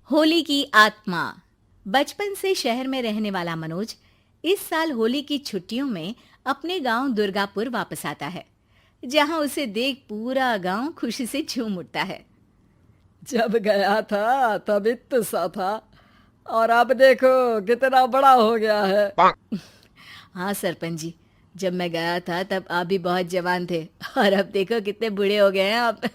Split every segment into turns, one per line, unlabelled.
होली की आत्मा। बचपन से शहर में रहने वाला मनोज इस साल होली की छुट्टियों में अपने गांव दुर्गापुर वापस आता है, जहां उसे देख पूरा गांव खुशी से झूम उठता है।
जब गया था तब इतना सा था और अब देखो कितना बड़ा हो गया है।
हाँ सरपंच जी, जब मैं गया था तब आप भी बहुत जवान थे और अब देखो कितने बूढ़े हो गए हैं आप।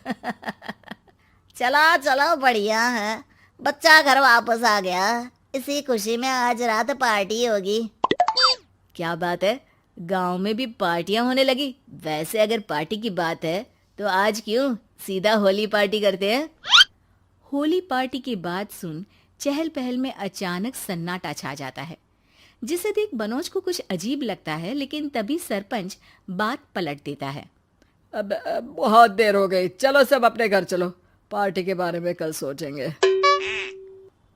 चलो चलो बढ़िया है। बच्चा घर वापस आ गया। इसी खुशी में आज रात पार्टी होगी।
क्या बात है, गांव में भी पार्टियां होने लगी। वैसे अगर पार्टी की बात है तो आज क्यों सीधा होली पार्टी करते हैं। होली पार्टी की बात सुन चहल पहल में अचानक सन्नाटा छा जाता है, जिसे देख मनोज को कुछ अजीब लगता है, लेकिन तभी सरपंच बात पलट देता है।
अब बहुत देर हो गई, चलो सब अपने घर चलो, पार्टी के बारे में कल सोचेंगे।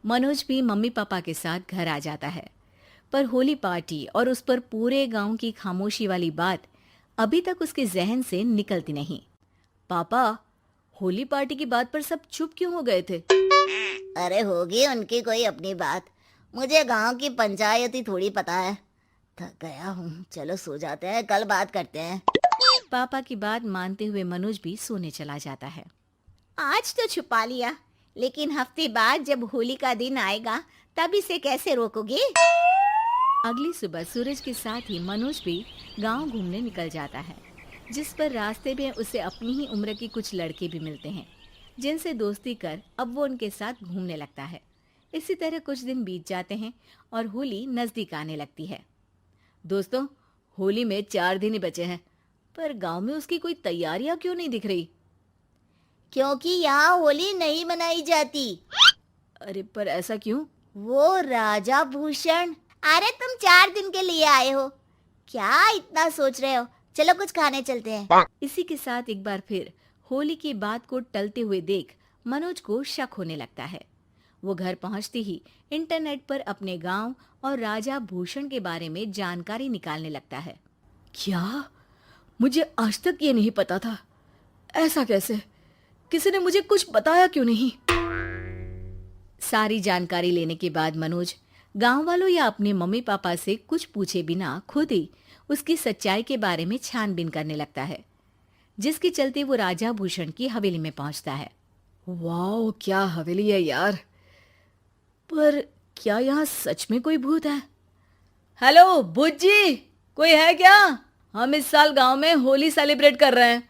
मनोज भी मम्मी पापा के साथ घर आ जाता है, पर होली पार्टी और उस पर पूरे गांव की खामोशी वाली बात अभी तक उसके जहन से निकलती नहीं। पापा, होली पार्टी की बात पर सब चुप क्यों हो गए थे?
अरे होगी उनकी कोई अपनी बात। मुझे गांव की पंचायत ही थोड़ी पता है। थक गया हूँ, चलो सो जाते हैं, कल बात करते हैं।
पापा की बात मानते हुए मनोज भी सोने चला जाता है।
आज तो छुपा लिया, लेकिन हफ्ते बाद जब होली का दिन आएगा तब इसे कैसे रोकोगे?
अगली सुबह सूरज के साथ ही मनोज भी गांव घूमने निकल जाता है, जिस पर रास्ते में उसे अपनी ही उम्र के कुछ लड़के भी मिलते हैं, जिनसे दोस्ती कर अब वो उनके साथ घूमने लगता है। इसी तरह कुछ दिन बीत जाते हैं और होली नजदीक आने लगती है। दोस्तों, होली में 4 दिन ही बचे हैं, पर गांव में उसकी कोई तैयारियां क्यों नहीं दिख रही?
क्योंकि यहाँ होली नहीं मनाई जाती।
अरे पर ऐसा क्यों?
वो राजा भूषण। अरे तुम 4 दिन के लिए आए हो, क्या इतना सोच रहे हो? चलो कुछ खाने चलते हैं।
इसी के साथ एक बार फिर होली की बात को टलते हुए देख मनोज को शक होने लगता है। वो घर पहुंचते ही इंटरनेट पर अपने गांव और राजा भूषण के बारे में जानकारी निकालने लगता है।
क्या? मुझे आज तक ये नहीं पता था। ऐसा कैसे? किसी ने मुझे कुछ बताया क्यों नहीं?
सारी जानकारी लेने के बाद मनोज गांव वालों या अपने मम्मी पापा से कुछ पूछे बिना खुद ही उसकी सच्चाई के बारे में छानबीन करने लगता है, जिसके चलते वो राजा भूषण की हवेली में पहुंचता है।
वाह, क्या हवेली है यार। पर क्या यहाँ सच में कोई भूत है? हेलो भूत जी, कोई है क्या? हम इस साल गांव में होली सेलिब्रेट कर रहे हैं,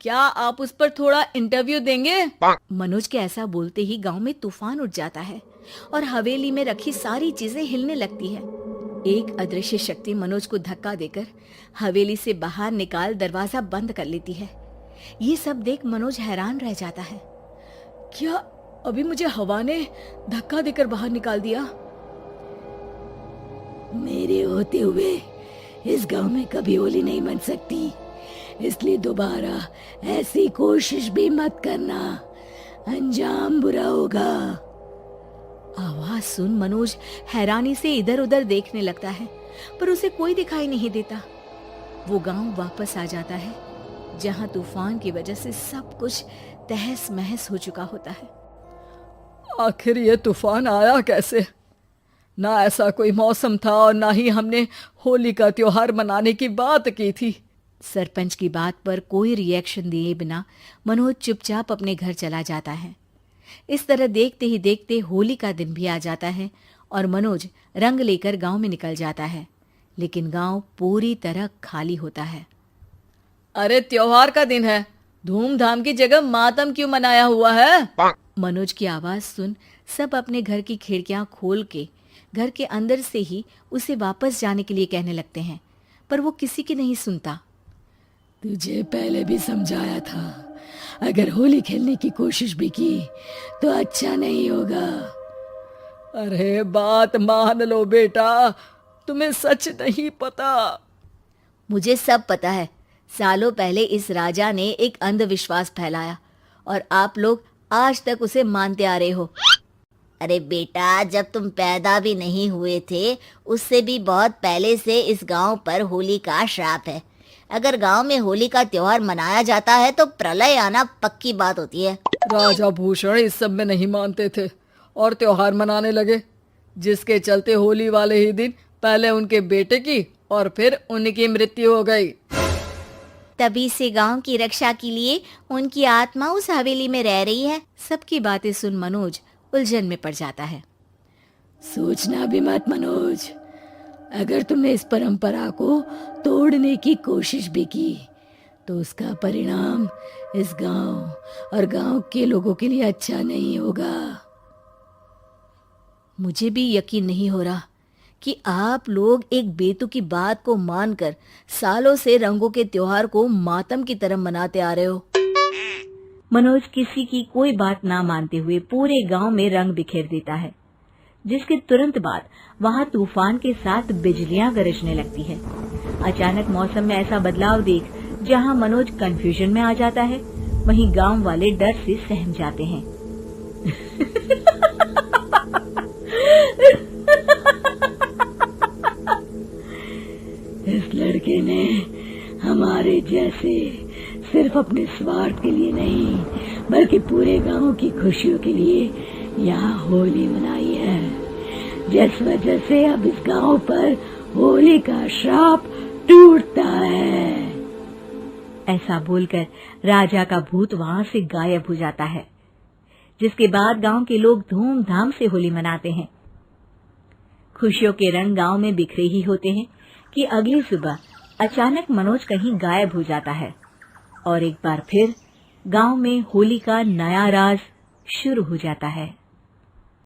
क्या आप उस पर थोड़ा इंटरव्यू देंगे?
मनोज के ऐसा बोलते ही गांव में तूफान उठ जाता है और हवेली में रखी सारी चीजें हिलने लगती है। एक अदृश्य शक्ति मनोज को धक्का देकर हवेली से बाहर निकाल दरवाजा बंद कर लेती है। ये सब देख मनोज हैरान रह जाता है।
क्या अभी मुझे हवा ने धक्का देकर बाहर निकाल दिया?
मेरे होते हुए इस गांव में कभी होली नहीं मन सकती, इसलिए दोबारा ऐसी कोशिश भी मत करना, अंजाम बुरा होगा।
आवाज सुन मनोज हैरानी से इधर उधर देखने लगता है, पर उसे कोई दिखाई नहीं देता। वो गांव वापस आ जाता है, जहां तूफान की वजह से सब कुछ तहस महस हो चुका होता है।
आखिर ये तूफान आया कैसे? ना ऐसा कोई मौसम था और ना ही हमने होली का त्योहार मनाने की बात की थी।
सरपंच की बात पर कोई रिएक्शन दिए बिना मनोज चुपचाप अपने घर चला जाता है। इस तरह देखते ही देखते होली का दिन भी आ जाता है और मनोज रंग लेकर गांव में निकल जाता है, लेकिन गांव पूरी तरह खाली होता है।
अरे त्योहार का दिन है, धूमधाम की जगह मातम क्यों मनाया हुआ है?
मनोज की आवाज सुन सब अपने घर की खिड़कियां खोल के घर के अंदर से ही उसे वापस जाने के लिए कहने लगते हैं, पर वो किसी की नहीं सुनता।
तुझे पहले भी समझाया था, अगर होली खेलने की कोशिश भी की तो अच्छा नहीं होगा।
अरे बात मान लो बेटा, तुम्हें सच नहीं पता।
मुझे सब पता है। सालों पहले इस राजा ने एक अंधविश्वास फैलाया और आप लोग आज तक उसे मानते आ रहे हो।
अरे बेटा, जब तुम पैदा भी नहीं हुए थे उससे भी बहुत पहले से इस गांव पर होली का श्राप है। अगर गांव में होली का त्योहार मनाया जाता है तो प्रलय आना पक्की बात होती है।
राजा भूषण इस सब में नहीं मानते थे और त्योहार मनाने लगे, जिसके चलते होली वाले ही दिन पहले उनके बेटे की और फिर उनकी मृत्यु हो गई।
तभी से गांव की रक्षा के लिए उनकी आत्मा उस हवेली में रह रही है।
सबकी बातें सुन मनोज उलझन में पड़ जाता है।
सोचना भी मत मनोज, अगर तुमने इस परंपरा को तोड़ने की कोशिश भी की तो उसका परिणाम इस गांव और गांव के लोगों के लिए अच्छा नहीं होगा।
मुझे भी यकीन नहीं हो रहा कि आप लोग एक बेतुकी बात को मानकर सालों से रंगों के त्योहार को मातम की तरह मनाते आ रहे हो। मनोज किसी की कोई बात ना मानते हुए पूरे गांव में रंग बिखेर देता है, जिसके तुरंत बाद वहां तूफान के साथ बिजलियां गरजने लगती है। अचानक मौसम में ऐसा बदलाव देख जहां मनोज कंफ्यूजन में आ जाता है, वहीं गांव वाले डर से सहम जाते हैं।
इस लड़के ने हमारे जैसे सिर्फ अपने स्वार्थ के लिए नहीं बल्कि पूरे गांव की खुशियों के लिए यहाँ होली मनाई है, जिस वजह से अब इस गांव पर होली का श्राप टूटता है।
ऐसा बोलकर राजा का भूत वहां से गायब हो जाता है, जिसके बाद गांव के लोग धूमधाम से होली मनाते हैं। खुशियों के रंग गांव में बिखरे ही होते हैं कि अगली सुबह अचानक मनोज कहीं गायब हो जाता है और एक बार फिर गांव में होली का नया राज शुरू हो जाता है।